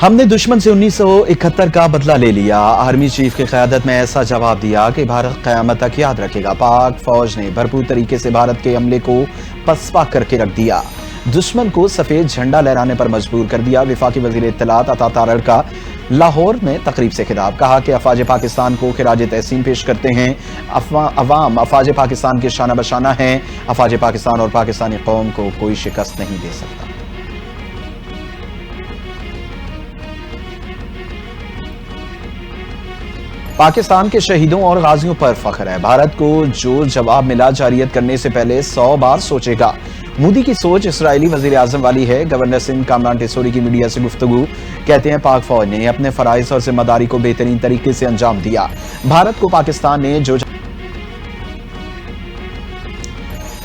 हमने दुश्मन से 1971 का बदला ले लिया। आर्मी चीफ की क़यादत में ऐसा जवाब दिया कि भारत क़यामत तक याद रखेगा। पाक फौज ने भरपूर तरीके से भारत के हमले को पसपा करके रख दिया। दुश्मन को सफेद झंडा लहराने पर मजबूर कर दिया। वफाकी वज़ीर इत्तलात अता तारड़ का लाहौर में तकरीब से खिताब, कहा कि अफवाज पाकिस्तान को खिराज तहसीन पेश करते हैं। अवाम अफवाज पाकिस्तान के शाना बशाना है। अफवाज पाकिस्तान और पाकिस्तानी कौम को कोई शिकस्त नहीं दे सकता। पाकिस्तान के शहीदों और गाजियों पर फख्र है। भारत को जो जवाब मिला जारियत करने से पहले 100 बार सोचेगा। मोदी की सोच इसराइली वजीर आजम वाली है। गवर्नर सिंध कामरान टेसोरी की मीडिया से गुफ्तगू, कहते हैं पाक फौज ने अपने फराइज और जिम्मेदारी को बेहतरीन तरीके से अंजाम दिया। भारत को पाकिस्तान ने जो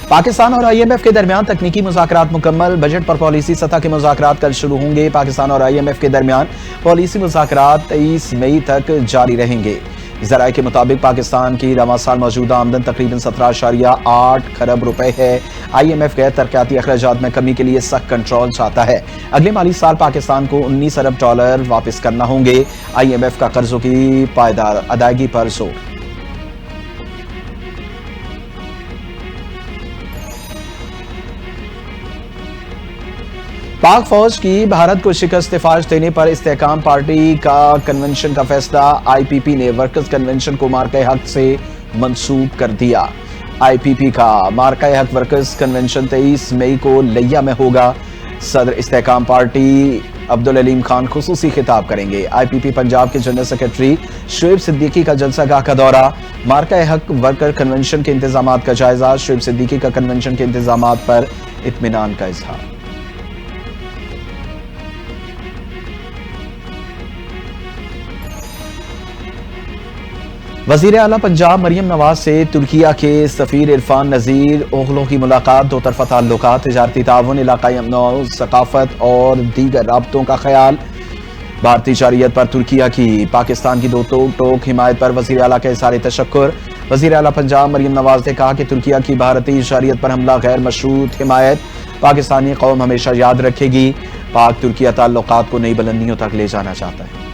पाकिस्तान और IMF के दरमियान तकनीकी मुज़ाकरात मुकम्मल। बजट पर पॉलिसी सतह के मुज़ाकरात कल शुरू होंगे। पाकिस्तान और IMF के दरमियान पॉलिसी मुज़ाकरात 23 मई तक जारी रहेंगे। ज़राए के मुताबिक पाकिस्तान की रवां साल मौजूदा आमदन तकरीबन 17.8 खरब रुपए है। IMF गैर तरक्याती अखराजात में कमी के लिए सख्त कंट्रोल चाहता है। अगले माली साल पाकिस्तान को $19 अरब वापस करना होंगे। IMF का कर्जों की पायदार अदायगी पर जोर। पाक फौज की भारत को शिकस्त फाश देने पर इस्तेहकाम पार्टी का कन्वेंशन का फैसला। IPP ने वर्कर्स कन्वेंशन को मार्का हक से मंसूब कर दिया। IPP का मार्का हक वर्कर्स कन्वेंशन 23 मई को लिया में होगा। सदर इस्तेहकाम पार्टी अब्दुल अलीम खान खुसूसी खिताब करेंगे। IPP पंजाब के जनरल सेक्रेटरी शुएब सिद्दीकी का जलसागाह का दौरा। मार्का हक वर्कर कन्वेंशन के इंतजामात का जायजा। शुएब सिद्दीकी का कन्वेंशन के इंतजामात पर इत्मीनान का इजहार। वज़ीर आला पंजाब मरियम नवाज से तुर्किया के सफीर इरफान नज़ीर ओगलो की मुलाकात। दो तरफा ताल्लुकात, तिजारती ताउन, इलाकाई अमन, सकाफत और दीगर राब्तों का ख्याल। भारतीय शरीयत पर तुर्किया की पाकिस्तान की दो टोक हिमायत पर वज़ीर आला का इज़हार तशक्कुर। वज़ीर आला पंजाब मरियम नवाज ने कहा कि तुर्किया की भारतीय शरीयत पर हमला गैर मशरूत हिमायत पाकिस्तानी कौम हमेशा याद रखेगी। पाक तुर्किया ताल्लुकात को नई बुलंदियों तक ले जाना चाहता है।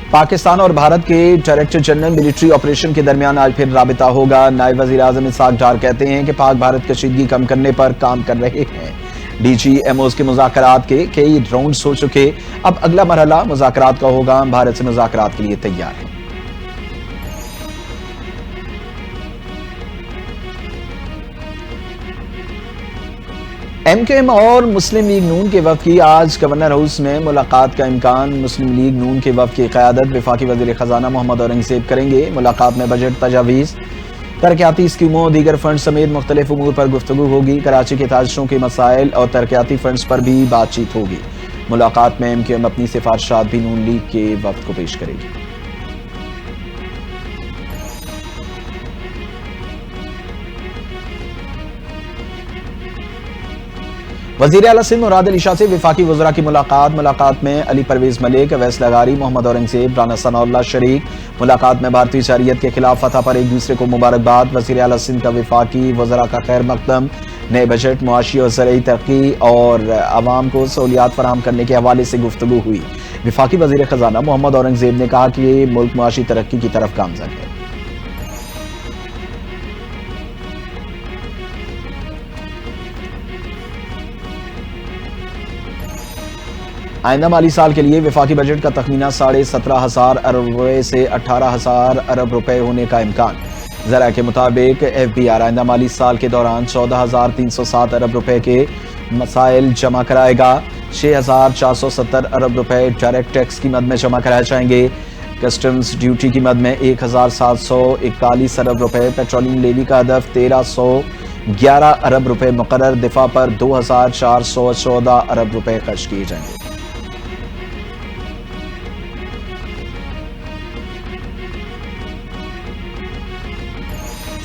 पाकिस्तान और भारत के डायरेक्टर जनरल मिलिट्री ऑपरेशन के दरमियान आज फिर राबिता होगा। नायब वज़ीर आज़म इसाक डार कहते हैं कि पाक भारत कशीदगी कम करने पर काम कर रहे हैं। DGMOs के मुज़ाकरात के कई राउंड्स हो चुके, अब अगला मरहला मुज़ाकरात का होगा। भारत से मुज़ाकरात के लिए तैयार है। MKM और मुस्लिम लीग नून के वफ़द की आज गवर्नर हाउस में मुलाकात का इम्कान। मुस्लिम लीग नून के वफ़द की क़यादत वफाकी वज़ीर ख़जाना मोहम्मद औरंगज़ेब करेंगे। मुलाकात में बजट तजावीज़, तरक्याती स्कीमों, दीगर फंड समेत मुख्तलिफ उमूर पर गुफ्तगू होगी। कराची के ताजरों के मसाइल और तरक्याती फंड्स पर भी बातचीत होगी। मुलाकात में MKM अपनी सिफारिशात भी नून लीग के वफ़द को पेश करेगी। वज़ीर आला सिंध मुराद अली शाह से वफाकी वज़रा की मुलाकात में अली परवेज मलिक, अवैस लगारी, मोहम्मद औरंगज़ेब, राना सनाउल्लाह शरीक। मुलाकात में भारतीय शरीयत के खिलाफ फतह पर एक दूसरे को मुबारकबाद। वज़ीर आला सिंध का वफाकी वज़रा का खैर मकदम। नए बजट, मुआशी और ज़रई तरक्की और आवाम को सहूलियात फराहम करने के हवाले से गुफ्तगू हुई। वफाकी वज़ीर ख़जाना मोहम्मद औरंगज़ेब ने कहा कि ये मुल्क मुआशी तरक्की की तरफ गामज़न है। आइंदा माली साल के लिए वफाकी बजट का तखमीना 17,500 अरब रुपए से 18,000 अरब रुपए होने का इम्कान। ज़रा के मुताबिक FBR आइंदा माली साल के दौरान 14,307 अरब रुपए के मसाइल जमा कराएगा। 6,470 अरब रुपए डायरेक्ट टैक्स की मद में जमा कराए जाएंगे। कस्टम्स ड्यूटी की मद में 1,741 अरब रुपए। पेट्रोलियम लेवी का हदफ 1,311 अरब रुपए मुकर्रर। दिफा पर 2,414 अरब रुपए खर्च किए जाएंगे।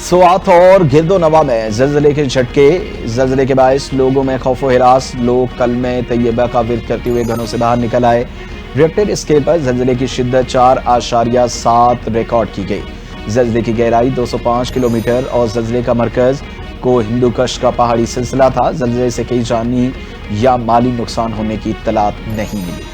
स्वात और गिरदोनवा में ज़लज़ले के झटके। ज़लज़ले के बायस लोगों में खौफ व हिरास। लोग कलमे तैयबा का विर्द करते हुए घरों से बाहर निकल आए। रिक्टर स्केल पर ज़लज़ले की शिद्दत 4.7 रिकॉर्ड की गई। ज़लज़ले की गहराई 205 किलोमीटर और ज़लज़ले का मरकज़ को हिंदूकश का पहाड़ी सिलसिला था। ज़ल्ज़ले से कई जानी या माली नुकसान होने की इत्तलात नहीं मिली।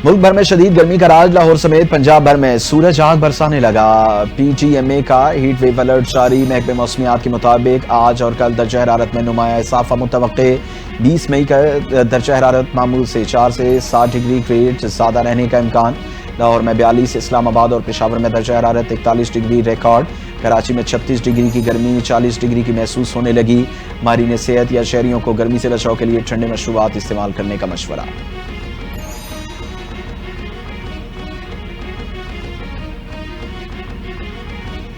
मुल्क भर में शदीद गर्मी का राज, लाहौर समेत पंजाब भर में सूरज आग बरसाने लगा। PTMA का हीट वेव अलर्ट जारी। महकमे मौसमियात के मुताबिक आज और कल दर्जा हरारत में नुमाया इजाफा मुतवक्के। 20 मई का दर्जा हरारत मामूल से 4 से 7 डिग्री ग्रेड ज्यादा रहने का इम्कान। लाहौर में 42, इस्लामाबाद और पेशावर में दर्जा हरारत 41 डिग्री रिकॉर्ड। कराची में 36 डिग्री की गर्मी 40 डिग्री की महसूस होने लगी। माहिरीन सेहत या शहरियों को गर्मी से बचाव के लिए ठंडे मशरूबात इस्तेमाल करने का मशवरा।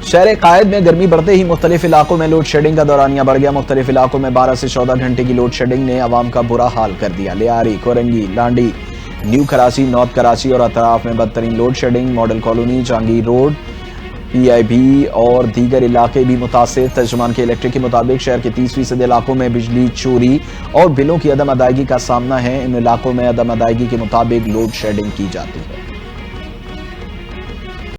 शहर कायद में गर्मी बढ़ते ही मुख्तलिफ इलाकों में लोड शेडिंग का दौरानिया बढ़ गया। मुख्तलिफ इलाकों में 12 से 14 घंटे की लोड शेडिंग ने आवाम का बुरा हाल कर दिया। लियारी, कोरंगी, लांडी, न्यू कराची, नॉर्थ कराची और अतराफ में बदतरीन load shedding. Model colony, Jahangir road, PIB और दीगर इलाके भी मुतासिर। तर्जुमान के इलेक्ट्रिक के मुताबिक शहर के 30% इलाकों में बिजली चोरी और बिलों की अदम अदायगी का सामना है। इन इलाकों में अदम अदायगी के मुताबिक लोड शेडिंग की जाती है।